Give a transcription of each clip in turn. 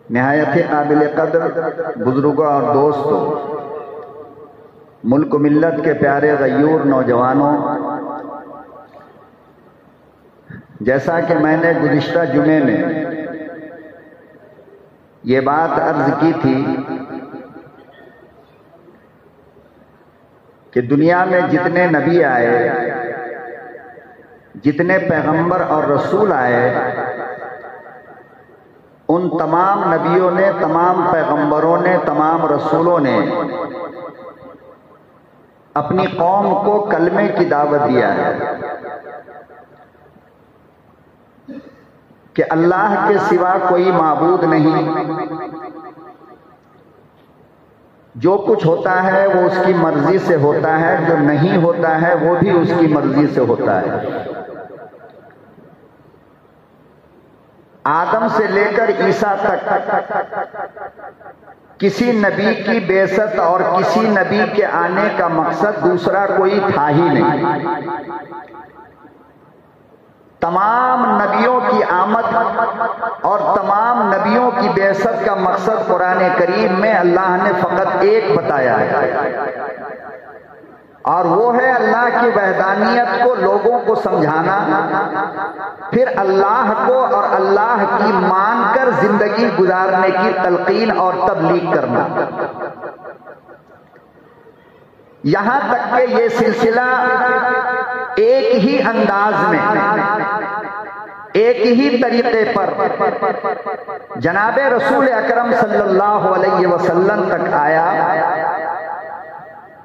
نہایت ہی قابل قدر بزرگوں اور دوستوں، ملک و ملت کے پیارے غیور نوجوانوں، جیسا کہ میں نے گزشتہ جمعے میں یہ بات عرض کی تھی کہ دنیا میں جتنے نبی آئے، جتنے پیغمبر اور رسول آئے، ان تمام نبیوں نے، تمام پیغمبروں نے، تمام رسولوں نے اپنی قوم کو کلمے کی دعوت دیا ہے کہ اللہ کے سوا کوئی معبود نہیں، جو کچھ ہوتا ہے وہ اس کی مرضی سے ہوتا ہے، جو نہیں ہوتا ہے وہ بھی اس کی مرضی سے ہوتا ہے۔ آدم سے لے کر عیسیٰ تک کسی نبی کی بعثت اور کسی نبی کے آنے کا مقصد دوسرا کوئی تھا ہی نہیں۔ تمام نبیوں کی آمد اور تمام نبیوں کی بعثت کا مقصد قرآن کریم میں اللہ نے فقط ایک بتایا ہے، اور وہ ہے اللہ کی وحدانیت کو لوگوں کو سمجھانا، پھر اللہ کو اور اللہ کی مان کر زندگی گزارنے کی تلقین اور تبلیغ کرنا۔ یہاں تک کہ یہ سلسلہ ایک ہی انداز میں، ایک ہی طریقے پر جناب رسول اکرم صلی اللہ علیہ وسلم تک آیا،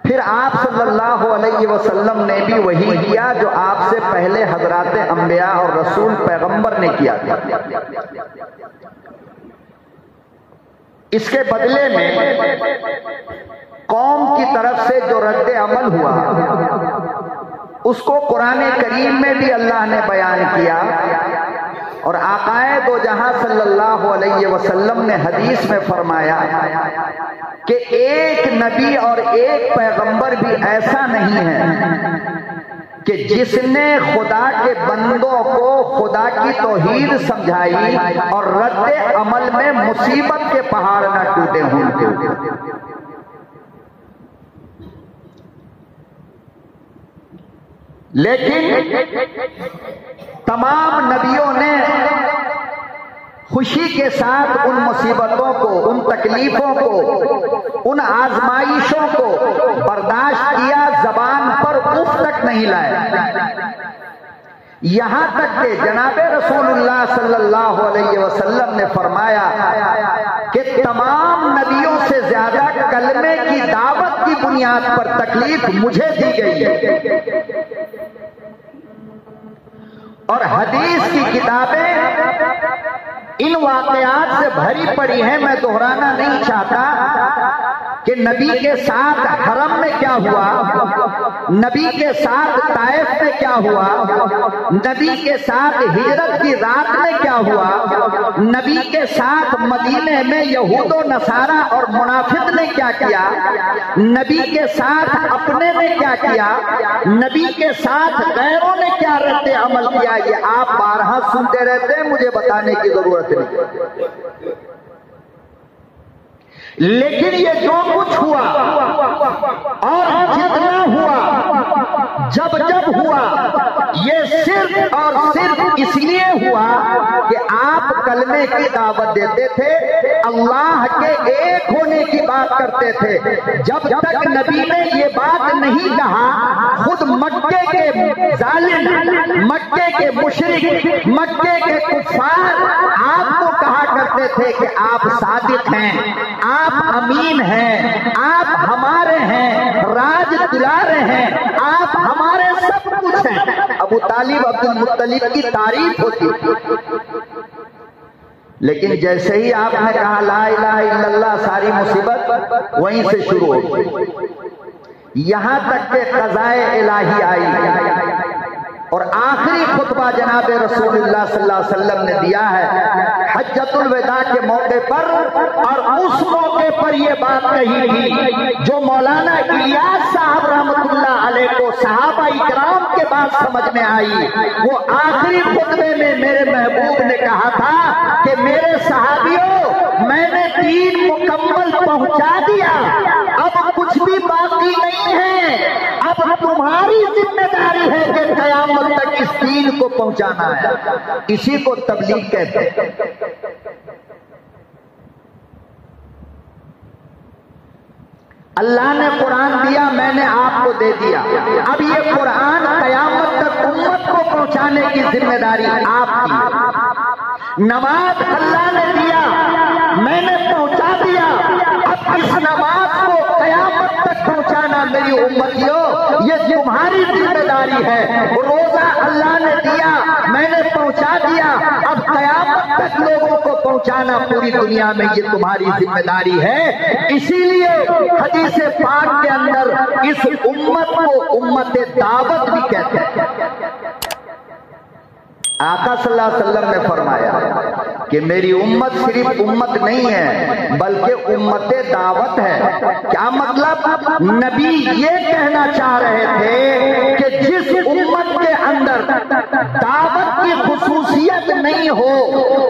پھر آپ صلی اللہ علیہ وسلم نے بھی وہی کیا جو آپ سے پہلے حضرات انبیاء اور رسول پیغمبر نے کیا تھا۔ اس کے بدلے میں قوم کی طرف سے جو رد عمل ہوا اس کو قرآن کریم میں بھی اللہ نے بیان کیا، اور آقائے دو جہاں صلی اللہ علیہ وسلم نے حدیث میں فرمایا کہ ایک نبی اور ایک پیغمبر بھی ایسا نہیں ہے کہ جس نے خدا کے بندوں کو خدا کی توحید سمجھائی اور رد عمل میں مصیبت کے پہاڑ نہ ٹوٹے ہوں۔ لیکن تمام نبیوں نے خوشی کے ساتھ ان مصیبتوں کو، ان تکلیفوں کو، ان آزمائشوں کو برداشت کیا، زبان پر اف تک نہیں لائے، یہاں تک کہ جناب رسول اللہ صلی اللہ علیہ وسلم نے فرمایا کہ تمام نبیوں سے زیادہ کلمے کی دعوت کی بنیاد پر تکلیف مجھے دی گئی ہے، اور حدیث کی کتابیں ان واقعات سے بھری پڑی ہیں۔ میں دہرانا نہیں چاہتا کہ نبی کے ساتھ حرم میں کیا ہوا، نبی کے ساتھ طائف میں کیا ہوا، نبی کے ساتھ ہجرت کی رات میں کیا ہوا، نبی کے ساتھ مدینے میں یہود و نصارہ اور منافق نے کیا کیا، نبی کے ساتھ اپنے نے کیا کیا، نبی کے ساتھ غیروں نے کیا رد عمل کیا، یہ آپ بارہا سنتے رہتے ہیں، مجھے بتانے کی ضرورت نہیں۔ لیکن یہ جو کچھ ہوا اور جتنا ہوا، جب ہوا، یہ صرف اور صرف اس لیے ہوا کہ آپ کلمے کی دعوت دیتے تھے، اللہ کے ایک ہونے کی بات کرتے تھے۔ جب تک نبی نے یہ بات نہیں کہا، خود مکے کے ظالم، مکے کے مشرک، مکے کے کفار آپ کو کہا کرتے تھے کہ آپ صادق ہیں، آپ امین ہیں، آپ ہمارے ہیں، راج دلارے ہیں، آپ ہمارے سب کچھ ہیں۔ ابو طالب عبد المطلب کی تعریف ہوتی تھی، لیکن جیسے ہی آپ نے کہا لا الہ الا اللہ، ساری مصیبت وہیں سے شروع ہوئی، یہاں تک کہ قضائے الہی آئی، اور آخری خطبہ جناب رسول اللہ صلی اللہ علیہ وسلم نے دیا ہے حجۃ الوداع کے موقع پر، اور اس موقع پر یہ بات کہی تھی جو مولانا الیاس صاحب رحمۃ اللہ علیہ کو صحابہ اکرام کے بعد سمجھ میں آئی۔ وہ آخری خطبے میں میرے محبوب نے کہا تھا کہ میرے صحابیوں، میں نے دین مکمل پہنچا دیا، اب کچھ بھی باقی نہیں ہے، اب تمہاری ذمہ داری ہے کہ قیامت تک اس دین کو پہنچانا ہے۔ اسی کو تبلیغ کہتے ہیں۔ اللہ نے قرآن دیا، میں نے آپ کو دے دیا، اب یہ قرآن قیامت تک امت کو پہنچانے کی ذمہ داری آپ کی۔ نماز اللہ نے دیا، میں نے پہنچا دیا، اب اس نماز کو قیامت تک پہنچانا میری امتیوں یہ تمہاری ذمہ داری ہے۔ روزہ اللہ نے دیا، میں نے پہنچا دیا، اب قیامت تک لوگوں کو پہنچانا پوری دنیا میں یہ تمہاری ذمہ داری ہے۔ اسی لیے حدیث پاک کے اندر اس امت کو امت دعوت بھی کہتے ہیں۔ آقا صلی اللہ علیہ وسلم نے فرمایا کہ میری امت صرف امت نہیں ہے بلکہ امت دعوت ہے۔ کیا مطلب؟ نبی یہ کہنا چاہ رہے تھے کہ جس امت کے اندر دعوت کی خصوصیت نہیں ہو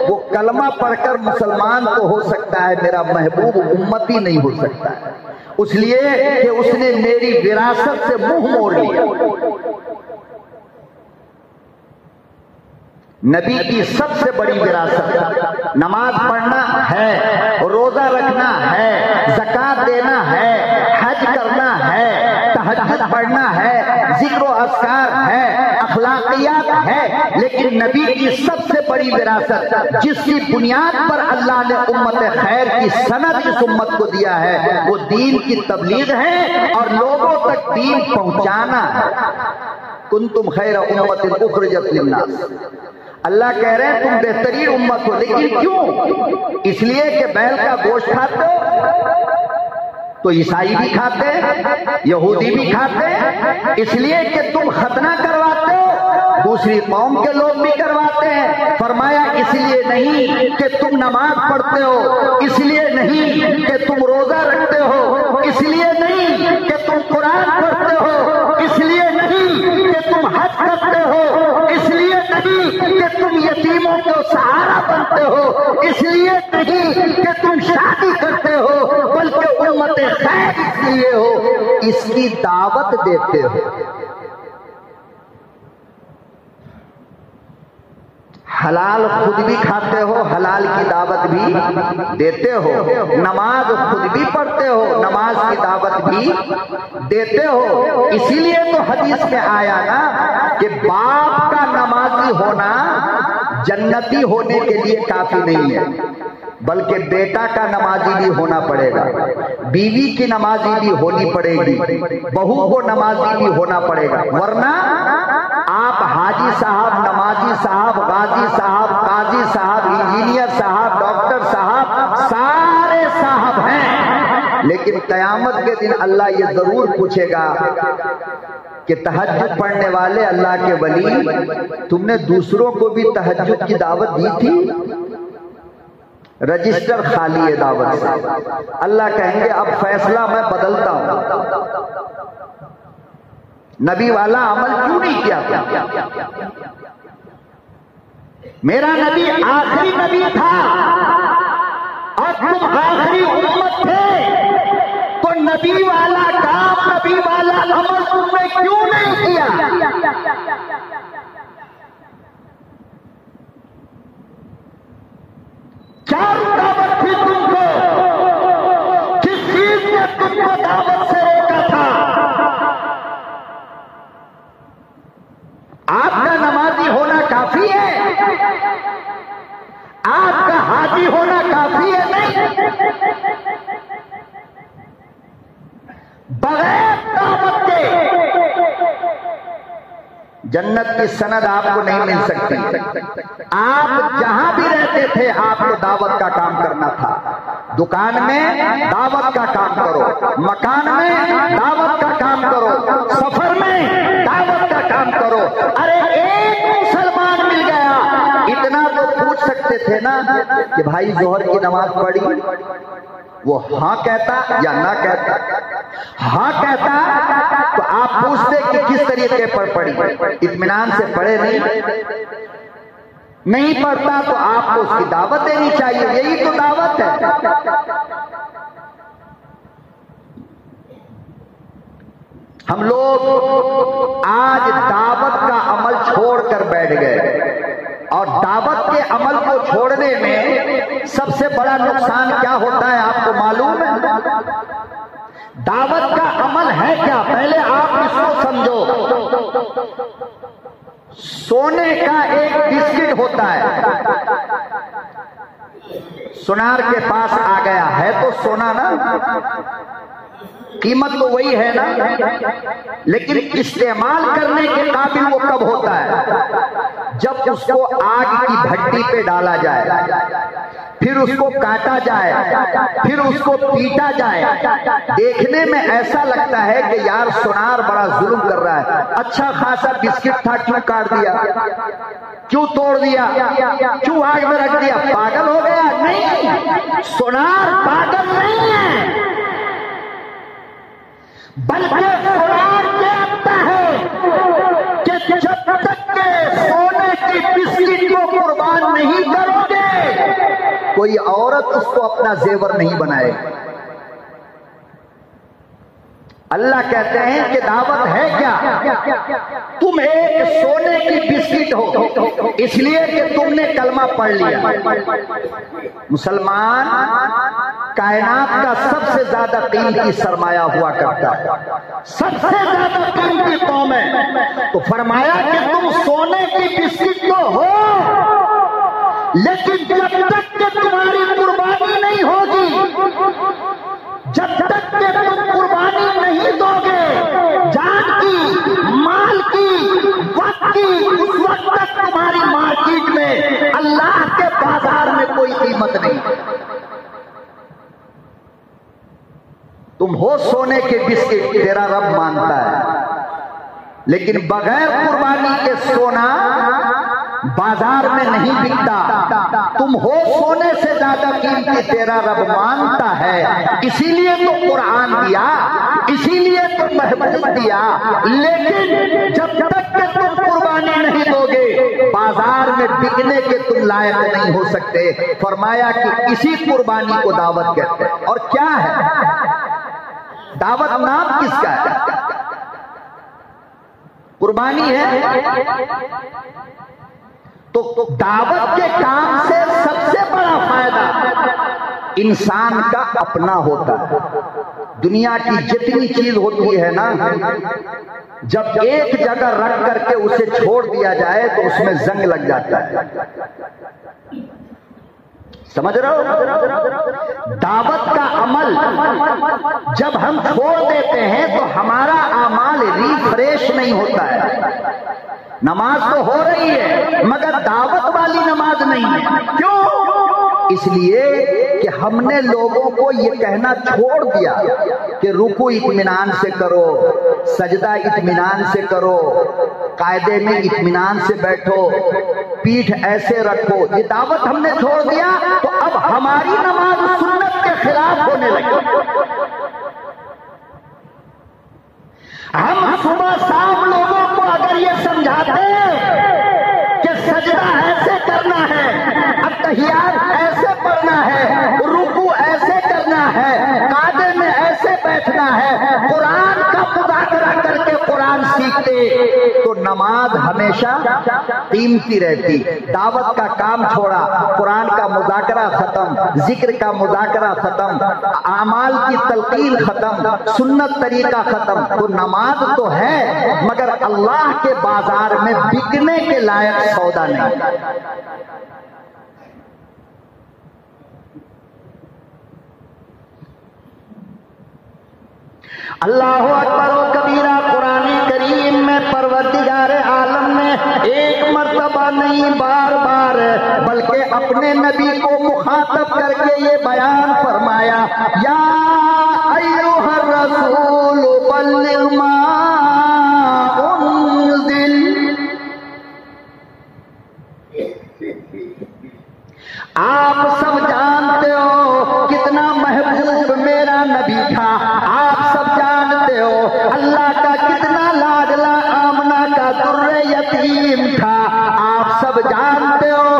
وہ کلمہ پڑھ کر مسلمان تو ہو سکتا ہے، میرا محبوب امتی نہیں ہو سکتا ہے، اس لیے کہ اس نے میری وراثت سے منہ موڑ لیا۔ نبی کی سب سے بڑی وراثت نماز پڑھنا ہے، روزہ رکھنا ہے، زکوٰۃ دینا ہے، حج کرنا ہے، تہجد پڑھنا ہے، ذکر و اذکار ہے، اخلاقیات ہے، لیکن نبی کی سب سے بڑی وراثت جس کی بنیاد پر اللہ نے امت خیر کی سند اس امت کو دیا ہے وہ دین کی تبلیغ ہے اور لوگوں تک دین پہنچانا ہے۔ کنتم خیر امت اخرجت للناس، اللہ کہہ رہے ہیں تم بہترین امت ہو، لیکن کیوں؟ اس لیے کہ بیل کا گوشت کھاتے ہو تو عیسائی بھی کھاتے ہیں، یہودی بھی کھاتے ہیں، اس لیے کہ تم ختنہ کرواتے ہو، دوسری قوم کے لوگ بھی کرواتے ہیں۔ فرمایا اس لیے نہیں کہ تم نماز پڑھتے ہو، اس لیے نہیں کہ تم روزہ رکھتے ہو، اس لیے نہیں کہ تم قرآن پڑھتے ہو، اس لیے نہیں کہ تم حج کرتے ہو، اس لیے نہیں کہ تم یتیموں کو سہارا بنتے ہو، اس لیے نہیں کہ تم شادی کرتے ہو، بلکہ امت خیر اس لیے ہو اس کی دعوت دیتے ہو۔ حلال خود بھی کھاتے ہو، حلال کی دعوت بھی دیتے ہو، نماز خود بھی پڑھتے ہو، نماز کی دعوت بھی دیتے ہو۔ اسی لیے تو حدیث میں آیا نا کہ باپ کا نمازی ہونا جنتی ہونے کے لیے کافی نہیں ہے بلکہ بیٹا کا نمازی بھی ہونا پڑے گا، بیوی کی نمازی بھی ہونی پڑے گی، بہو کو نمازی بھی ہونا پڑے گا، ورنہ آپ حاجی صاحب، نمازی صاحب، غازی صاحب، قاضی صاحب، انجینئر صاحب، ڈاکٹر صاحب، سارے صاحب ہیں، لیکن قیامت کے دن اللہ یہ ضرور پوچھے گا کہ تہجد پڑھنے والے اللہ کے ولی تم نے دوسروں کو بھی تہجد کی دعوت دی تھی؟ رجسٹر خالی ہے دعوت سے۔ اللہ کہیں گے اب فیصلہ میں بدلتا ہوں، نبی والا عمل کیوں نہیں کیا؟ میرا نبی آخری نبی تھا اور تم آخری امت تھے، تو نبی والا کام، نبی والا عمل تم نے کیوں نہیں کیا؟ کیا رکاوٹ تھی تم کو؟ کس چیز نے تم کو دعوت سے روکا تھا؟ آپ کا نمازی ہونا کافی ہے؟ آپ کا حاجی ہونا کافی ہے؟ نہیں، بغیر دعوت کے جنت کی سند آپ کو نہیں مل سکتی۔ آپ جہاں بھی رہتے تھے آپ کو دعوت کا کام کرنا تھا، دکان میں دعوت کا کام کرو، مکان میں دعوت کا کام کرو، سفر میں دعوت کا کام کرو۔ ارے ایک مسلمان مل گیا، اتنا تو پوچھ سکتے تھے نا کہ بھائی ظہر کی نماز پڑھی؟ وہ ہاں کہتا یا نہ کہتا؟ ہاں کہتا تو آپ پوچھتے کہ کس طریقے پر پڑھی؟ اطمینان سے پڑھے نہیں؟ نہیں پڑھتا تو آپ کو اس کی دعوت دینی چاہیے، یہی تو دعوت ہے۔ ہم لوگ آج دعوت کا عمل چھوڑ کر بیٹھ گئے، اور دعوت کے عمل کو چھوڑنے میں سب سے بڑا نقصان کیا ہوتا ہے آپ کو معلوم ہے؟ دعوت کا عمل ہے کیا؟ پہلے آپ اس کو سمجھو۔ سونے کا ایک بسکٹ ہوتا ہے، سونار کے پاس آ گیا ہے تو سونا نا، قیمت تو وہی ہے نا، لیکن استعمال کرنے کے قابل وہ کب ہوتا ہے؟ جب اس کو آگ کی بھٹی پہ ڈالا جائے، پھر اس کو کاٹا جائے، پھر اس کو پیٹا جائے، دیکھنے میں ایسا لگتا ہے کہ یار سونار بڑا ظلم کر رہا ہے، اچھا خاصا بسکٹ تھا کیوں کاٹ دیا، کیوں توڑ دیا، کیوں آگ میں رکھ دیا؟ پاگل ہو گیا؟ نہیں، سونار پاگل نہیں ہے، بلکہ سونار کہتا ہے کہ جب تک کہ سونے کی بسکٹ کو قربان نہیں کرو گے کوئی عورت اس کو اپنا زیور نہیں بنائے۔ اللہ کہتے ہیں کہ دعوت ہے کیا؟ تم ایک سونے کی بسکٹ ہو اس لیے کہ تم نے کلمہ پڑھ لیا۔ مسلمان کائنات کا سب سے زیادہ قیمتی سرمایہ ہوا کرتا ہے، سب سے زیادہ قیمتی قوم ہے، تو فرمایا کہ تم سونے کی بسکٹ تو ہو، لیکن جب تک کہ تمہاری قربانی نہیں ہوگی، جب تک کہ تم قربانی نہیں دو گے جان کی، مال کی، وقت کی، اس وقت تک تمہاری مارکیٹ میں، اللہ کے بازار میں کوئی قیمت نہیں۔ تم ہو سونے کے بسکٹ، تیرا رب مانتا ہے، لیکن بغیر قربانی کے سونا بازار میں نہیں بکتا۔ تم ہو سونے سے زیادہ قیمتی، تیرا رب مانتا ہے، اسی لیے تو قرآن دیا، اسی لیے تو محبوب دیا، لیکن جب تک کہ تم قربانی نہیں دو گے بازار میں بکنے کے تم لائق نہیں ہو سکتے۔ فرمایا کہ اسی قربانی کو دعوت کہتے ہیں۔ اور کیا ہے دعوت؟ نام کس کا ہے؟ قربانی ہے۔ تو دعوت کے کام سے سب سے بڑا فائدہ انسان کا اپنا ہوتا ہے۔ دنیا کی جتنی چیز ہوتی ہے نا، جب ایک جگہ رکھ کر کے اسے چھوڑ دیا جائے تو اس میں زنگ لگ جاتا ہے، سمجھ رہے ہو؟ دعوت کا عمل جب ہم چھوڑ دیتے ہیں تو ہمارا اعمال ریفریش نہیں ہوتا ہے۔ نماز تو ہو رہی ہے مگر دعوت والی نماز نہیں ہے۔ کیوں؟ اس لیے کہ ہم نے لوگوں کو یہ کہنا چھوڑ دیا کہ رکوع اطمینان سے کرو، سجدہ اطمینان سے کرو، قاعدے میں اطمینان سے بیٹھو، پیٹھ ایسے رکھو، یہ دعوت ہم نے چھوڑ دیا تو اب ہماری نماز سنت کے خلاف ہونے لگی۔ ہم صبح شام لوگوں کو اگر یہ سمجھاتے کہ سجدہ ایسے کرنا ہے، اتحیات ایسے پڑھنا ہے، رکوع ایسے کرنا ہے، قاعدے میں ایسے بیٹھنا ہے، قرآن کا مذاکرہ کر کے قرآن سیکھتے تو نماز ہمیشہ قیمتی رہتی۔ دعوت کا کام چھوڑا، قرآن کا مذاکرہ ختم، ذکر کا مذاکرہ ختم، اعمال کی تلقین ختم، سنت طریقہ ختم، تو نماز تو ہے مگر اللہ کے بازار میں بکنے کے لائق سودا نہیں۔ اللہ اکبر و کبیرہ۔ قرآن کریم میں پروردگار عالم نے ایک مرتبہ نہیں بار بار بلکہ اپنے نبی کو مخاطب کر کے یہ بیان فرمایا، یا ایھا الرسول بلغ ما انزل۔ آپ سب جانتے ہو کتنا محبوب میرا نبی تھا، آپ سب جانتے ہو اللہ کا کتنا لاڈلا آمنہ کا در یتیم تھا، آپ سب جانتے ہو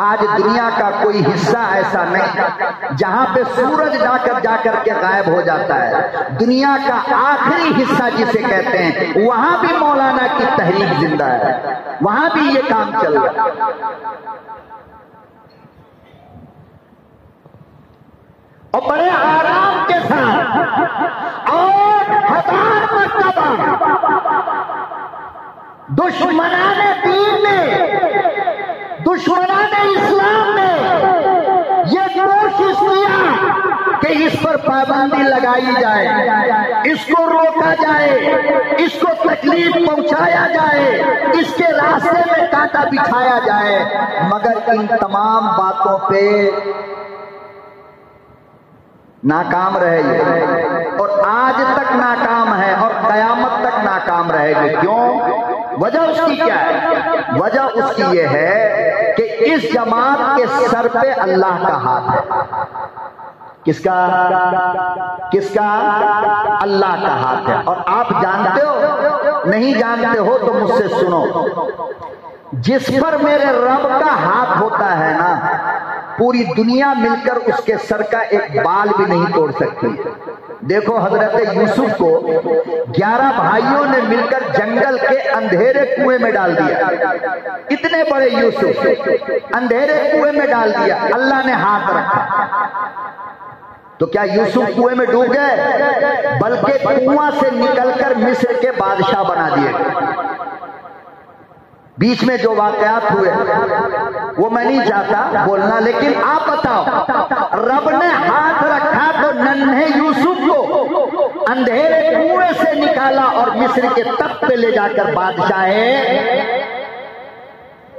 آج دنیا کا کوئی حصہ ایسا نہیں جہاں پہ سورج جا کر کے غائب ہو جاتا ہے. دنیا کا آخری حصہ جسے کہتے ہیں وہاں بھی مولانا کی تحریک زندہ ہے, وہاں بھی یہ کام چل رہا ہے. اور بڑے آرام کے ساتھ اور 1000 مرتبہ دشمنان دین نے, دشمنان اسلام نے یہ کوشش کیا کہ اس پر پابندی لگائی جائے, اس کو روکا جائے, اس کو تکلیف پہنچایا جائے, اس کے راستے میں کانٹا بچھایا جائے, مگر ان تمام باتوں پہ ناکام رہے گی اور آج تک ناکام ہے اور قیامت تک ناکام رہے گی. کیوں؟ وجہ اس کی کیا ہے؟ وجہ اس کی یہ ہے کہ اس جماعت کے سر پہ اللہ کا ہاتھ ہے. کس کا؟ کس کا؟ اللہ کا ہاتھ ہے. اور آپ جانتے ہو؟ نہیں جانتے ہو تو مجھ سے سنو, جس پر میرے رب کا ہاتھ ہوتا ہے نا, پوری دنیا مل کر اس کے سر کا ایک بال بھی نہیں توڑ سکتی. دیکھو حضرت یوسف کو 11 بھائیوں نے مل کر جنگل کے اندھیرے کنویں میں ڈال دیا. اتنے بڑے یوسف اندھیرے کنویں میں ڈال دیا, اللہ نے ہاتھ رکھا. تو کیا یوسف کنویں میں ڈوب گئے؟ بلکہ کنواں سے نکل کر مصر کے بادشاہ بنا دیے گئے. بیچ میں جو واقعات ہوئے وہ میں نہیں چاہتا بولنا, لیکن آپ بتاؤ, رب نے ہاتھ رکھا تو ننھے یوسف کو اندھیرے کنویں سے نکالا اور مصر کے تخت پہ لے جا کر بادشاہ ہے.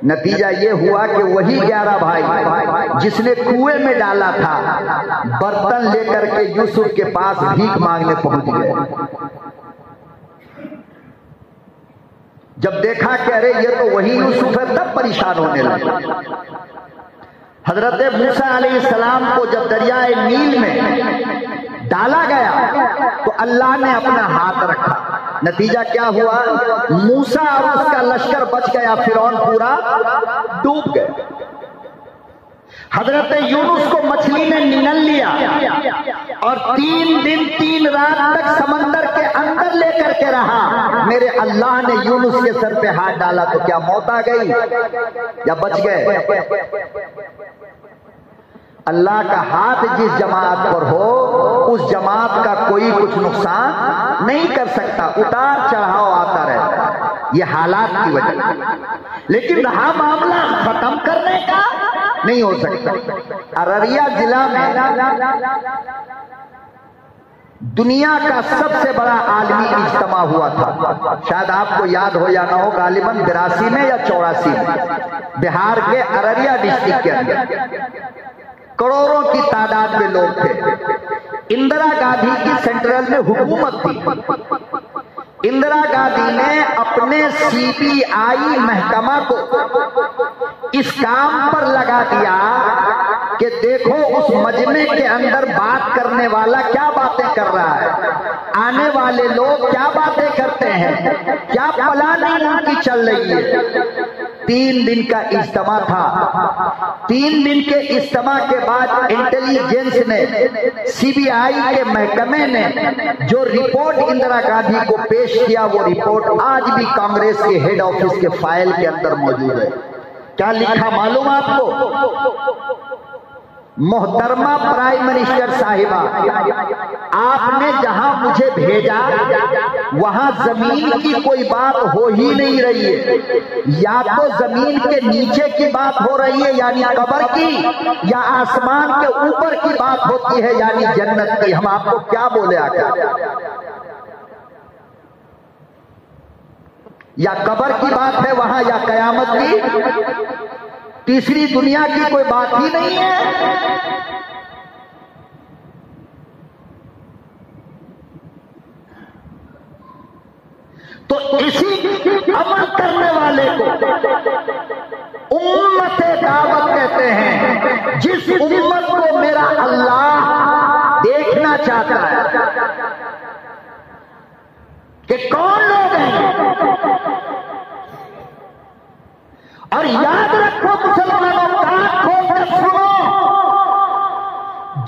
نتیجہ یہ ہوا کہ وہی 11 بھائی جس نے کنویں میں ڈالا تھا, برتن لے کر کے یوسف کے پاس بھیک مانگنے پہنچ گئے. جب دیکھا کہ ارے یہ تو وہی یوسف ہے, تب پریشان ہونے لگے. حضرت موسیٰ علیہ السلام کو جب دریائے نیل میں ڈالا گیا تو اللہ نے اپنا ہاتھ رکھا. نتیجہ کیا ہوا؟ موسیٰ اور اس کا لشکر بچ گیا, فرعون پورا ڈوب گئے. حضرت یونس کو مچھلی نے نگل لیا اور 3 دن 3 رات تک سمندر کے اندر لے کر کے رہا. میرے اللہ نے یونس کے سر پہ ہاتھ ڈالا تو کیا موت آ گئی یا بچ گئے؟ اللہ کا ہاتھ جس جماعت پر ہو اس جماعت کا کوئی کچھ نقصان نہیں کر سکتا. اتار چڑھاؤ آتا رہتا, یہ حالات کی وجہ. لیکن رہا معاملہ ختم کرنے کا, نہیں ہو سکتا. ارریہ ضلع میں دنیا کا سب سے بڑا عالمی اجتماع ہوا تھا. شاید آپ کو یاد ہو یا نہ ہو, غالباً 82 میں یا 84 میں بہار کے ارریہ ڈسٹرکٹ کے اندر کروڑوں کی تعداد میں لوگ تھے. اندرا گاندھی کی سینٹرل میں حکومت تھی. اندرا گاندھی نے اپنے CBI محکمہ کو اس کام پر لگا دیا کہ دیکھو اس مجمع کے اندر بات کرنے والا کیا باتیں کر رہا ہے, آنے والے لوگ کیا باتیں کرتے ہیں, کیا پلاننگ ان کی چل رہی ہے. 3 دن کا اجتماع تھا. 3 دن کے اجتماع کے بعد انٹیلیجنس نے, CBI کے محکمے نے جو رپورٹ اندرا گاندھی کو پیش کیا, وہ رپورٹ آج بھی کانگریس کے ہیڈ آفس کے فائل کے اندر موجود ہے. کیا لکھا معلوم آپ کو؟ محترمہ پرائم منسٹر صاحبہ, آپ نے جہاں مجھے بھیجا وہاں زمین کی کوئی بات ہو ہی نہیں رہی ہے. یا تو زمین کے نیچے کی بات ہو رہی ہے یعنی قبر کی, یا آسمان کے اوپر کی بات ہوتی ہے یعنی جنت کی. ہم آپ کو کیا بولے آقا؟ یا قبر کی بات ہے وہاں یا قیامت کی, تیسری دنیا کی کوئی بات ہی نہیں ہے. تو اسی عمل کرنے والے کو امت دعوت کہتے ہیں, جس امت کو میرا اللہ دیکھنا چاہتا ہے کہ کون لوگ ہیں. اور یاد رکھو مسلمانوں کا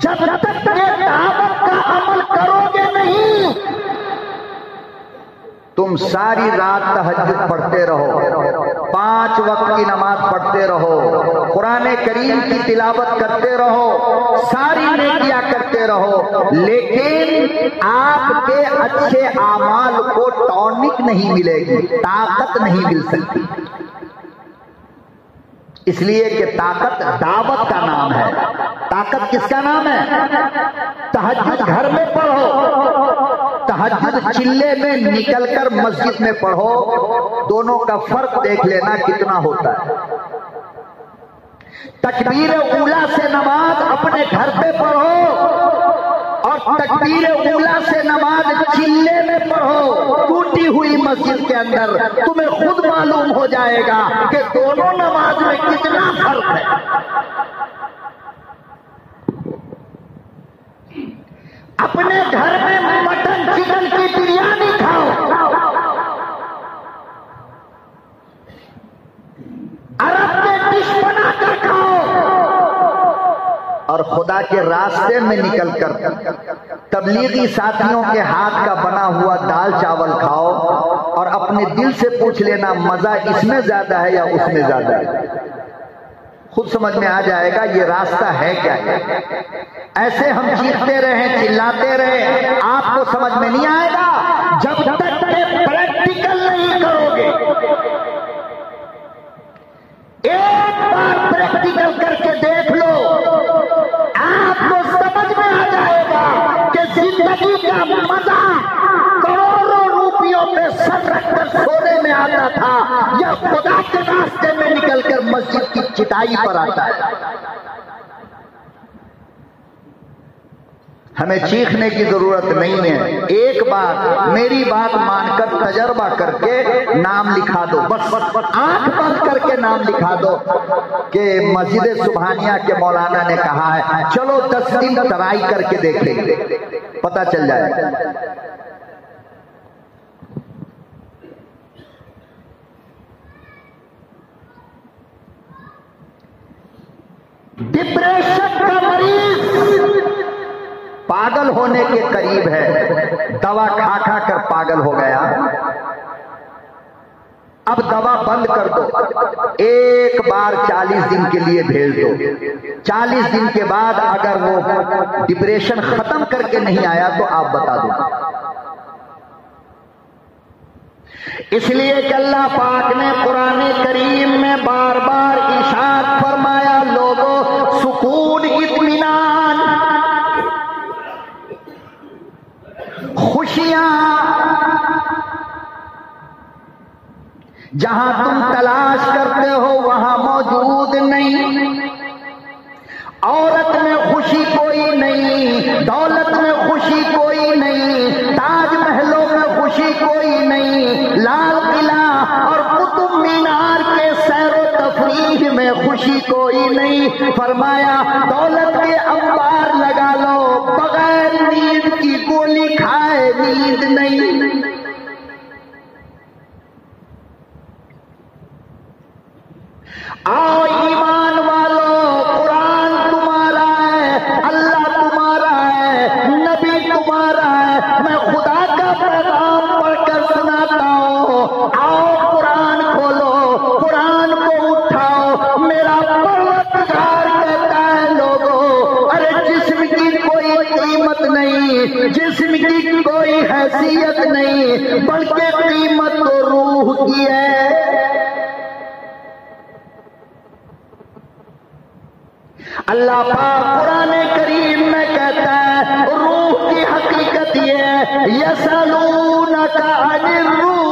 جب تک کہ دعوت کا عمل کرو گے نہیں، تم ساری رات تہجد پڑھتے رہو، 5 وقت کی نماز پڑھتے رہو، قرآن کریم کی تلاوت کرتے رہو، ساری نیکیاں کرتے رہو، لیکن آپ کے اچھے اعمال کو ٹونک نہیں ملے گی، طاقت نہیں مل سکتی، اس لیے کہ طاقت دعوت کا نام ہے۔ طاقت کس کا نام ہے؟ تہجد گھر میں پڑھو، تہجد چلے میں نکل کر مسجد میں پڑھو، دونوں کا فرق دیکھ لینا کتنا ہوتا ہے۔ تکبیر اولیٰ سے نماز اپنے گھر پہ پڑھو اور تکبیر اولیٰ سے نماز چلے میں پڑھو، ٹوٹی ہوئی مسجد کے اندر، تمہیں خود معلوم ہو جائے گا کہ دونوں نماز میں کتنا فرق ہے۔ اپنے گھر میں مٹن چکن کی بریانی کھاؤ، عرب کے ڈش بنا کر کھاؤ، اور خدا کے راستے میں نکل کر تبلیغی ساتھیوں کے ہاتھ کا بنا ہوا دال چاول کھاؤ، اور اپنے دل سے پوچھ لینا مزہ اس میں زیادہ ہے یا اس میں زیادہ ہے، خود سمجھ میں آ جائے گا یہ راستہ ہے کیا ہے۔ ایسے ہم چیختے رہیں، چلاتے رہیں، آپ کو سمجھ میں نہیں آئے گا جب تک کہ پریکٹیکل نہیں کرو گے۔ ایک بار پریکٹیکل کر کے دیکھ لو، آپ کو سمجھ میں آ جائے گا کہ زندگی کا مزہ کروڑوں روپیوں پہ سر رکھ کر سونے میں آتا تھا یا خدا کے راستے میں نکل کر مسجد کی چٹائی پر آتا ہے۔ ہمیں چیخنے کی ضرورت نہیں ہے، ایک بار میری بات مان کر تجربہ کر کے نام لکھا دو، بس آنکھ بند کر کے نام لکھا دو کہ مسجد سبحانیہ کے مولانا نے کہا ہے، چلو 10 دن ٹرائی کر کے دیکھیں گے، پتہ چل جائے گا۔ ڈپریشن کا مریض پاگل ہونے کے قریب ہے، دوا کھا کھا کر پاگل ہو گیا، اب دوا بند کر دو، ایک بار 40 دن کے لیے بھیج دو، 40 دن کے بعد اگر وہ ڈپریشن ختم کر کے نہیں آیا تو آپ بتا دو۔ اس لیے کہ اللہ پاک نے قرآن کریم میں بار بار ارشاد فرمایا، لوگوں سکون، اطمینان، خوشیاں جہاں تم تلاش کرتے ہو وہاں موجود نہیں، عورت میں خوشی کوئی نہیں، دولت میں خوشی کوئی نہیں، تاج محلوں میں خوشی کوئی نہیں، لال قلعہ اور قطب مینار کے سیر و تفریح میں خوشی کوئی نہیں، فرمایا دولت کے انبار لگا لو، بغیر نیند کی گولی کھائے نیند نہیں۔ آؤ ایمان والو، قرآن تمہارا ہے، اللہ تمہارا ہے، نبی تمہارا ہے، میں خدا کا پیغام پڑھ کر سناتا ہوں۔ آؤ قرآن کھولو، قرآن کو اٹھاؤ، میرا پروردگار کہتا ہے لوگوں، ارے جسم کی کوئی قیمت نہیں، جسم کی کوئی حیثیت نہیں، بلکہ قیمت تو روح کی ہے۔ اللہ پاک قرآن کریم میں کہتا ہے روح کی حقیقت یہ ہے، یسألونک عن الروح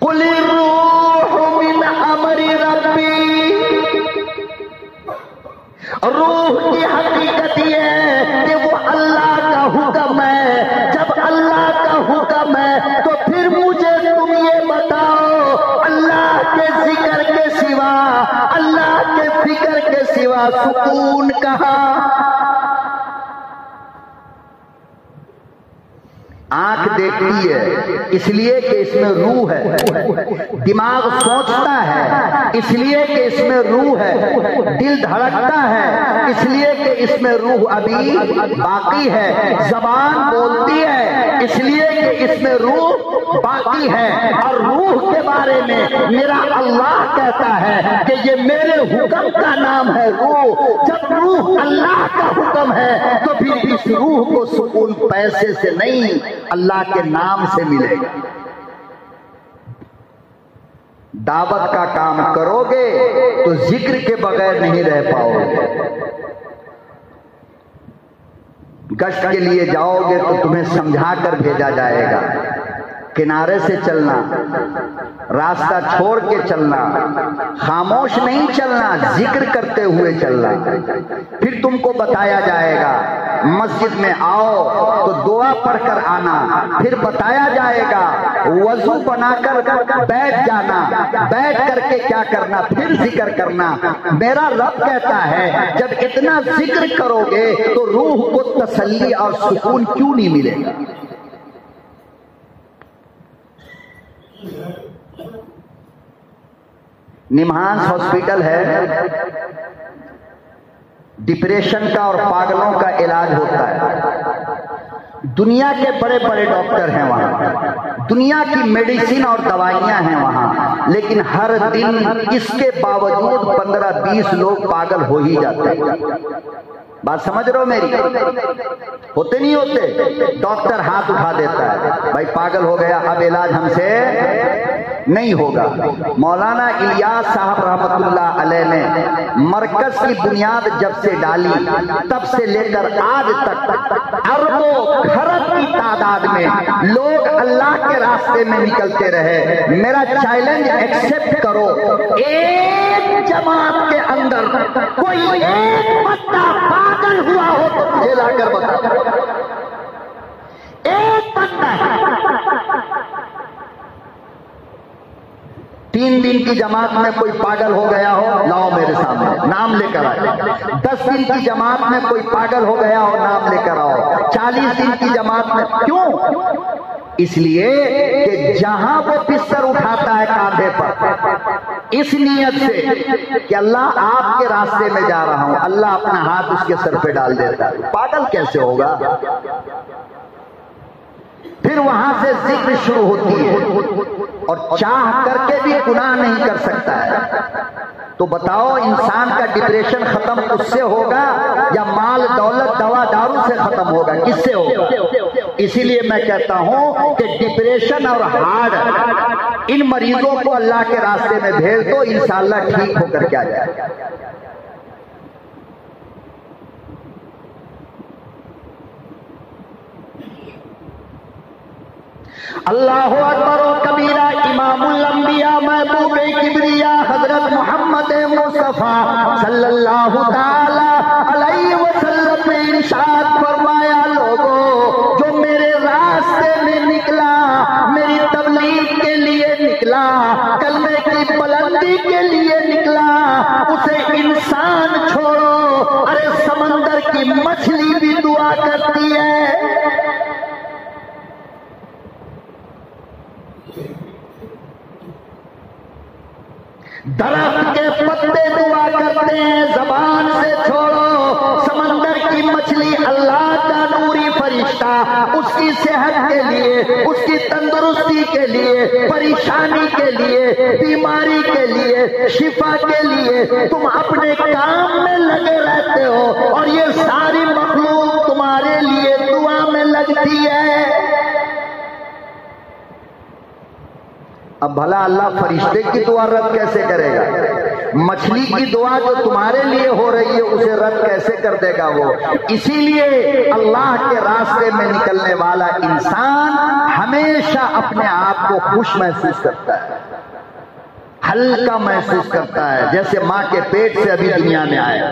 قل الروح من امر ربی۔ روح کی حقیقت یہ ہے کہ وہ اللہ کا حکم ہے، جب اللہ کا حکم ہے تو پھر مجھے تم یہ بتاؤ، اللہ کے ذکر کے سوا، اللہ کے فکر کے سوا سکون کہاں؟ آنکھ دیکھ دیکھتی ہے اس لیے کہ اس میں روح ہے، دماغ سوچتا ہے اس لیے کہ اس میں روح ہے، دل دھڑکتا ہے اس لیے کہ اس میں روح ابھی باقی ہے، زبان بولتی ہے اس لیے کہ اس میں روح باقی ہے، اور روح کے بارے میں میرا اللہ کہتا ہے کہ یہ میرے حکم کا نام ہے روح۔ جب روح اللہ کا حکم ہے تو پھر اس روح کو سکون پیسے سے نہیں اللہ کے نام سے ملے گا۔ دعوت کا کام کرو گے تو ذکر کے بغیر نہیں رہ پاؤ گے، گشت کے لیے جاؤ گے تو تمہیں سمجھا کر بھیجا جائے گا، کنارے سے چلنا، راستہ چھوڑ کے چلنا، خاموش نہیں چلنا، ذکر کرتے ہوئے چلنا۔ پھر تم کو بتایا جائے گا مسجد میں آؤ تو دعا پڑھ کر آنا، پھر بتایا جائے گا وضو بنا کر بیٹھ جانا، بیٹھ کر کے کیا کرنا، پھر ذکر کرنا۔ میرا رب کہتا ہے جب اتنا ذکر کرو گے تو روح کو تسلی اور سکون کیوں نہیں ملے گا؟ نمہانس ہاسپٹل ہے، ڈپریشن کا اور پاگلوں کا علاج ہوتا ہے، دنیا کے بڑے بڑے ڈاکٹر ہیں وہاں، دنیا کی میڈیسن اور دوائیاں ہیں وہاں، لیکن ہر دن اس کے باوجود 15-20 لوگ پاگل ہو ہی جاتے ہیں۔ بات سمجھ رہے ہو میری؟ ہوتے نہیں ہوتے؟ ڈاکٹر ہاتھ اٹھا دیتا ہے، بھائی پاگل ہو گیا، اب علاج ہم سے نہیں ہوگا۔ مولانا الیاس صاحب رحمت اللہ علیہ نے مرکز کی بنیاد جب سے ڈالی تب سے لے کر آج تک اربوں خرب کی تعداد میں لوگ اللہ کے راستے میں نکلتے رہے۔ میرا چیلنج ایکسپٹ کرو، ایک جماعت کے اندر کوئی ایک بندہ پاگل ہوا ہو تو مجھے لا کر بتا، ایک بندہ ہے۔ 3 دن کی جماعت میں کوئی پاگل ہو گیا ہو، لاؤ میرے سامنے، نام لے کر آئے۔ 10 دن کی جماعت میں کوئی پاگل ہو گیا ہو، نام لے کر آؤ۔ 40 دن کی جماعت میں کیوں؟ اس لیے کہ جہاں وہ بستر اٹھاتا ہے کاندھے پر اس نیت سے کہ اللہ آپ کے راستے میں جا رہا ہوں، اللہ اپنا ہاتھ اس کے سر پہ ڈال دیتا ہے۔ پاگل کیسے ہوگا؟ پھر وہاں سے ذکر شروع ہوتی ہے، اور چاہ کر کے بھی گناہ نہیں کر سکتا ہے۔ تو بتاؤ انسان کا ڈپریشن ختم اس سے ہوگا یا مال دولت دوا دارو سے ختم ہوگا؟ کس سے ہوگا؟ اسی لیے میں کہتا ہوں کہ ڈپریشن اور ہارٹ ان مریضوں کو اللہ کے راستے میں بھیج دو، انشاءاللہ ٹھیک ہو کر کیا جائے۔ اللہ اکبر و کبیرہ، امام الانبیاء محبوب کبریا حضرت محمد مصطفیٰ صلی اللہ تعالی علیہ وسلم نے ارشاد فرمایا، لوگوں جو میرے راستے میں نکلا، میری تبلیغ کے لیے نکلا، کلمے کی بلندی کے لیے نکلا، اسے انسان چھوڑو، ارے سمندر کی مچھلی بھی دعا کرتی ہے۔ درخت کے پتے دعا کرتے ہیں، زبان سے چھوڑو، سمندر کی مچھلی اللہ کا نوری فرشتہ اس کی صحت کے لیے، اس کی تندرستی کے لیے، پریشانی کے لیے، بیماری کے لیے، شفا کے لیے تم اپنے کام میں لگے رہتے ہو، اور یہ ساری مخلوق تمہارے لیے دعا میں لگتی ہے۔ اب بھلا اللہ فرشتے کی دعا رد کیسے کرے گا؟ مچھلی کی دعا جو تمہارے لیے ہو رہی ہے اسے رد کیسے کر دے گا وہ؟ اسی لیے اللہ کے راستے میں نکلنے والا انسان ہمیشہ اپنے آپ کو خوش محسوس کرتا ہے، ہلکا محسوس کرتا ہے، جیسے ماں کے پیٹ سے ابھی دنیا میں آیا۔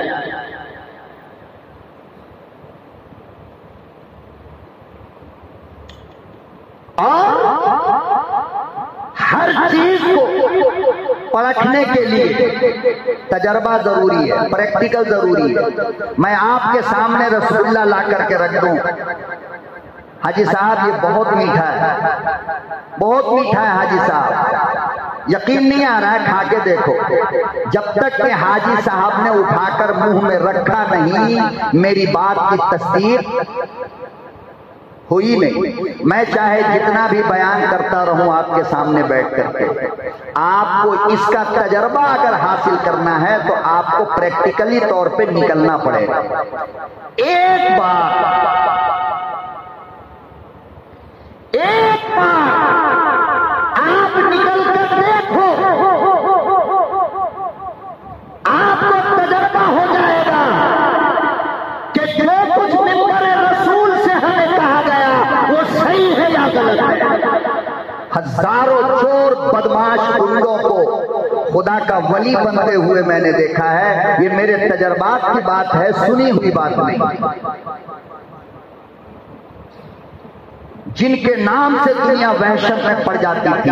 اور ہر چیز کو پرکھنے کے لیے تجربہ ضروری ہے، پریکٹیکل ضروری ہے۔ میں آپ کے سامنے رسول اللہ لا کر کے رکھ دوں، حاجی صاحب یہ بہت میٹھا ہے، بہت میٹھا ہے حاجی صاحب، یقین نہیں آ رہا ہے، کھا کے دیکھو۔ جب تک کہ حاجی صاحب نے اٹھا کر منہ میں رکھا نہیں، میری بات کی تصدیق ہوئی نہیں۔ میں چاہے جتنا بھی بیان کرتا رہوں آپ کے سامنے بیٹھ کر کے، آپ کو اس کا تجربہ اگر حاصل کرنا ہے تو آپ کو پریکٹیکلی طور پہ نکلنا پڑے گا۔ ایک بار آپ نکل کر دیکھو، آپ کو تجربہ ہو جائے گا کہ جو کچھ منبر رسول سے ہمیں کہا گیا وہ صحیح ہے یا غلط ہے۔ ہزاروں چور بدماش گنڈوں کو خدا کا ولی بنتے ہوئے میں نے دیکھا ہے، یہ میرے تجربات کی بات ہے، سنی ہوئی بات نہیں۔ جن کے نام سے دنیا وحشت میں پڑ جاتی تھی،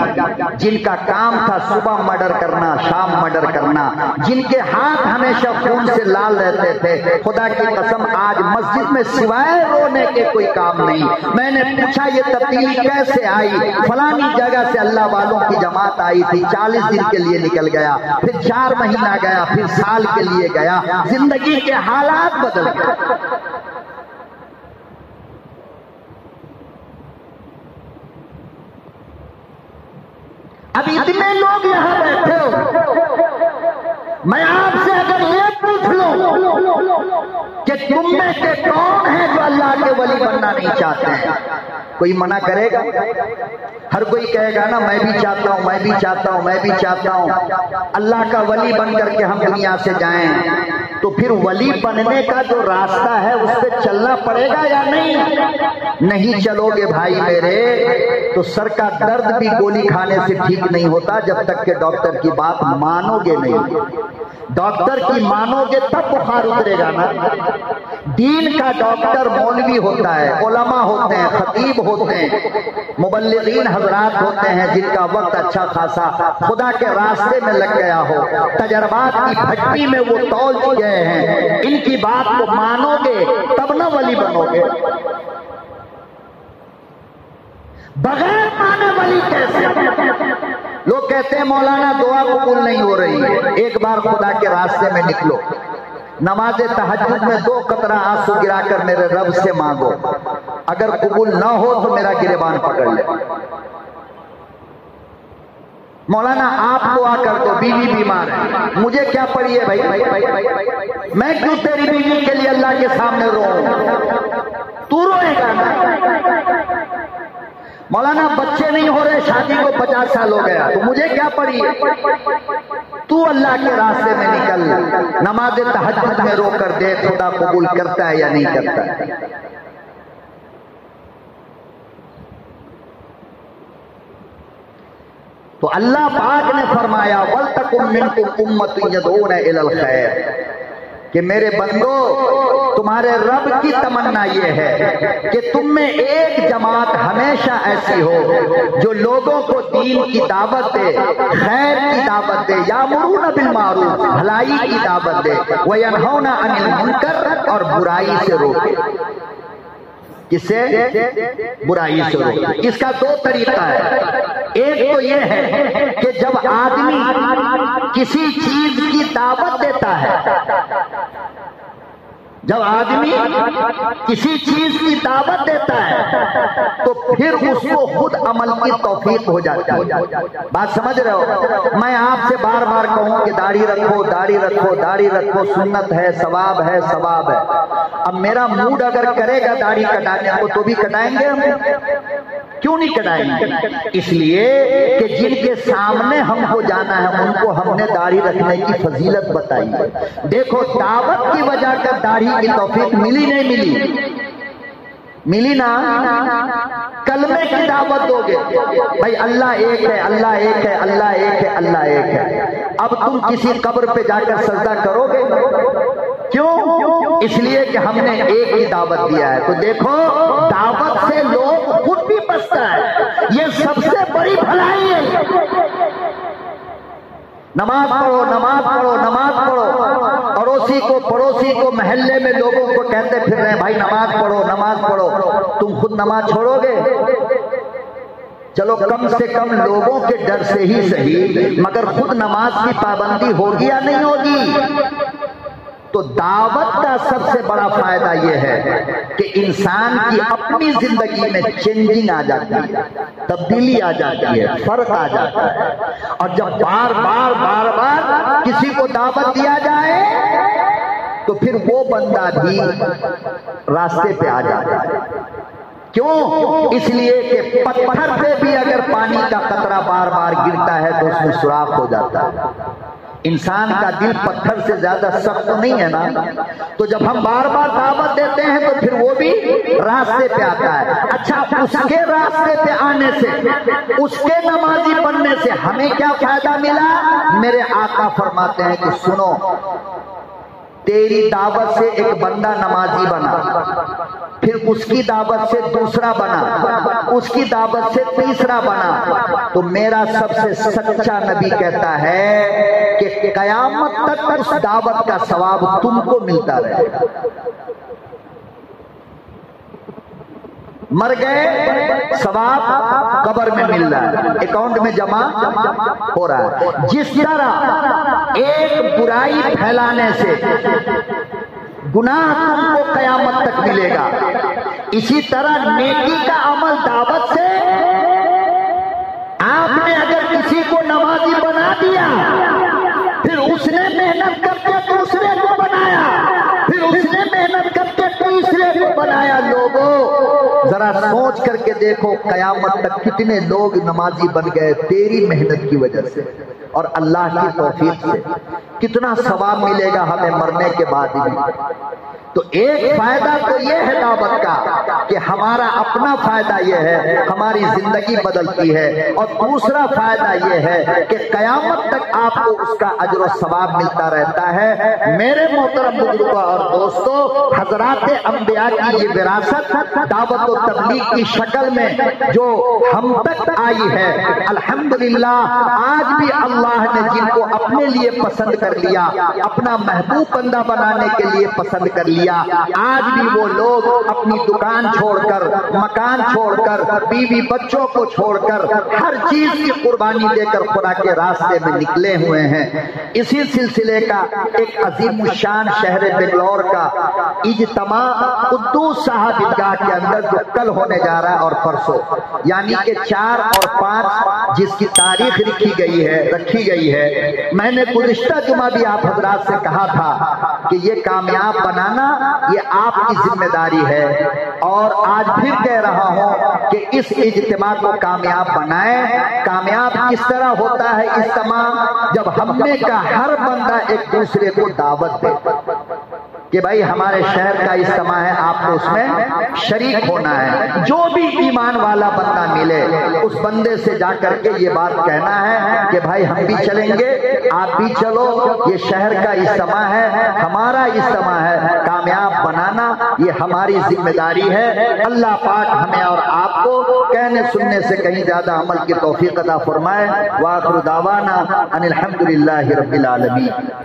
جن کا کام تھا صبح مرڈر کرنا، شام مرڈر کرنا، جن کے ہاتھ ہمیشہ خون سے لال رہتے تھے، خدا کی قسم آج مسجد میں سوائے رونے کے کوئی کام نہیں۔ میں نے پوچھا یہ تبدیلی کیسے آئی؟ فلانی جگہ سے اللہ والوں کی جماعت آئی تھی، 40 دن کے لیے نکل گیا، پھر 4 مہینہ گیا، پھر سال کے لیے گیا، زندگی کے حالات بدل گئے۔ اب اتنے لوگ یہاں بیٹھے ہو، میں آپ سے اگر یہ پوچھ لوں کہ تم میں سے کون ہے جو اللہ کے ولی بننا نہیں چاہتے ہیں، کوئی منع کرے گا؟ ہر کوئی کہے گا نا میں بھی چاہتا ہوں، میں بھی چاہتا ہوں، میں بھی چاہتا ہوں اللہ کا ولی بن کر کے ہم دنیا سے جائیں۔ تو پھر ولی بننے کا جو راستہ ہے اس پہ چلنا پڑے گا یا نہیں؟ نہیں چلو گے بھائی میرے تو سر کا درد بھی گولی کھانے سے ٹھیک نہیں ہوتا جب تک کہ ڈاکٹر کی بات مانو گے نہیں۔ ڈاکٹر کی مانو گے تب بخار اترے گا نا۔ دین کا ڈاکٹر مولوی ہوتا ہے، علماء ہوتے ہیں، خطیب ہوتے ہیں، مبلغین حضرات ہوتے ہیں جن کا وقت اچھا خاصا خدا کے راستے میں لگ گیا ہو، تجربات کی بھٹی میں وہ تول گئے ہیں۔ ان کی بات کو مانو گے تب نہ ولی بنو گے، بغیر مانے ولی کیسے؟ لوگ کہتے ہیں مولانا دعا قبول نہیں ہو رہی ہے۔ ایک بار خدا کے راستے میں نکلو، نماز تہجد میں 2 قطرہ آنسو گرا کر میرے رب سے مانگو، اگر قبول نہ ہو تو میرا گریبان پکڑ لے۔ مولانا آپ دعا کر دو، بیوی بیمار ہے، مجھے کیا پڑی ہے بھائی، میں کیوں تیری بیوی کے لیے اللہ کے سامنے روؤں؟ تو روئے گا نا۔ مولانا بچے نہیں ہو رہے، شادی کو 50 سال ہو گیا، تو مجھے کیا پڑی ہے؟ تو اللہ کے راستے میں نکل، نماز تہجد میں رو کر دے خدا قبول کرتا ہے یا نہیں کرتا ہے۔ تو اللہ پاک نے فرمایا وَلْتَكُن مِّنكُمْ أُمَّةٌ يَدْعُونَ إِلَى الْخَيْرِ، کہ میرے بندو تمہارے رب کی تمنا یہ ہے کہ تم میں ایک جماعت ہمیشہ ایسی ہو جو لوگوں کو دین کی دعوت دے، خیر کی دعوت دے، یامرون بالمعروف بھلائی کی دعوت دے، وینہون عن المنکر اور برائی سے روکے۔ کس سے؟ برائی سے روکے۔ اس کا 2 طریقہ ہے۔ ایک تو یہ ہے کہ جب آدمی کسی چیز کی دعوت دیتا ہے، جب آدمی کسی چیز کی دعوت دیتا ہے تو پھر اس کو خود عمل کی توفیق ہو جاتی ہے۔ بات سمجھ رہے ہو؟ میں آپ سے بار بار کہوں کہ داڑھی رکھو، داڑھی رکھو، داڑھی رکھو، سنت ہے، ثواب ہے، ثواب ہے۔ اب میرا موڈ اگر کرے گا داڑھی کٹانے کو تو بھی کٹائیں گے ہم، کیوں نہیں کٹائیں گے؟ اس لیے کہ جن کے سامنے ہم کو جانا ہے ان کو ہم نے داڑھی رکھنے کی فضیلت بتائی ہے۔ دیکھو دعوت کی وجہ کر داڑھی کی توفیق ملی نہیں ملی؟ ملی نا۔ کلمے کی دعوت دو گے بھائی اللہ ایک ہے، اللہ ایک ہے، اللہ ایک ہے، اللہ ایک ہے، اب تم کسی قبر پہ جا کر سجدہ کرو گے؟ کیوں؟ اس لیے کہ ہم نے ایک ہی دعوت دیا ہے۔ تو دیکھو دعوت سے لوگ خود بھی بچتا ہے، یہ سب سے بڑی بھلائی ہے۔ نماز پڑھو نماز پڑھو نماز پڑھو، پڑوسی کو محلے میں لوگوں کو کہتے پھر رہے ہیں بھائی نماز پڑھو نماز پڑھو، تم خود نماز چھوڑو گے؟ چلو کم سے کم لوگوں کے ڈر سے ہی صحیح، مگر خود نماز کی پابندی ہوگی یا نہیں ہوگی؟ تو دعوت کا سب سے بڑا فائدہ یہ ہے کہ انسان کی اپنی زندگی میں چینجنگ آ جاتی ہے، تبدیلی آ جاتی ہے، فرق آ جاتا ہے۔ اور جب بار بار کسی کو دعوت دیا جائے تو پھر وہ بندہ بھی راستے پہ آ جاتا ہے۔ کیوں؟ اس لیے کہ پتھر پہ بھی اگر پانی کا قطرہ بار بار گرتا ہے تو اس میں سوراخ ہو جاتا ہے۔ انسان کا دل پتھر سے زیادہ سخت نہیں ہے نا، تو جب ہم بار بار دعوت دیتے ہیں تو پھر وہ بھی راستے پہ آتا ہے۔ اچھا، اس کے راستے پہ آنے سے، اس کے نمازی بننے سے ہمیں کیا فائدہ ملا؟ میرے آقا فرماتے ہیں کہ سنو، تیری دعوت سے ایک بندہ نمازی بنا، پھر اس کی دعوت سے دوسرا بنا، اس کی دعوت سے تیسرا بنا، تو میرا سب سے سچا نبی کہتا ہے کہ قیامت تک اس دعوت کا ثواب تم کو ملتا رہے گا۔ مر گئے ثواب قبر میں مل رہا ہے، اکاؤنٹ میں جمع ہو رہا ہے۔ جس طرح ایک برائی پھیلانے سے گناہ تم کو قیامت تک ملے گا، اسی طرح نیکی کا عمل دعوت سے، آپ نے اگر کسی کو نمازی بنا دیا، پھر اس نے محنت کر کے دوسرے کو بنایا، پھر اس نے محنت کر کے تیسرے کو بنایا۔ لوگوں ذرا سوچ کر کے دیکھو قیامت تک کتنے لوگ نمازی بن گئے تیری محنت کی وجہ سے اور اللہ کی توفیق سے، کتنا ثواب ملے گا ہمیں مرنے کے بعد بھی۔ تو ایک فائدہ تو یہ ہے دعوت کا کہ ہمارا اپنا فائدہ یہ ہے، ہماری زندگی بدلتی ہے، اور دوسرا فائدہ یہ ہے کہ قیامت تک آپ کو اس کا اجر و ثواب ملتا رہتا ہے۔ میرے محترم بزرگوں اور دوستوں، حضرات انبیاء کی یہ وراثت دعوت و تبلیغ کی شکل میں جو ہم تک آئی ہے، الحمدللہ آج بھی اللہ نے جن کو اپنے لیے پسند کر لیا، اپنا محبوب بندہ بنانے کے لیے پسند کر لیا، آج بھی وہ لوگ اپنی دکان چھوڑ کر، مکان چھوڑ کر، بیوی بچوں کو چھوڑ کر، ہر چیز کی قربانی دے کر خدا کے راستے میں نکلے ہوئے ہیں۔ اسی سلسلے کا ایک عظیم الشان شہر بنگلور کا اجتماع قدوس صاحب عیدگاہ کے اندر جو کل ہونے جا رہا ہے اور پرسوں، یعنی کہ 4 اور 5 جس کی تاریخ رکھی گئی ہے، میں نے گزشتہ جمعہ بھی آپ حضرات سے کہا تھا کہ یہ کامیاب بنانا یہ آپ کی ذمہ داری ہے، اور آج پھر کہہ رہا ہوں کہ اس اجتماع کو کامیاب بنائیں۔ کامیاب کس طرح ہوتا ہے اجتماع؟ جب ہم میں کا ہر بندہ ایک دوسرے کو دعوت دے کہ بھائی ہمارے شہر کا اجتماع ہے، آپ کو اس میں شریک ہونا ہے۔ جو بھی ایمان والا بندہ ملے اس بندے سے جا کر کے یہ بات کہنا ہے کہ بھائی ہم بھی چلیں گے، آپ بھی چلو، یہ شہر کا اجتماع ہے، ہمارا اجتماع ہے، کامیاب بنانا یہ ہماری ذمہ داری ہے۔ اللہ پاک ہمیں اور آپ کو کہنے سننے سے کہیں زیادہ عمل کی توفیق عطا فرمائے۔ وآخر دعوانا ان الحمدللہ رب العالمین۔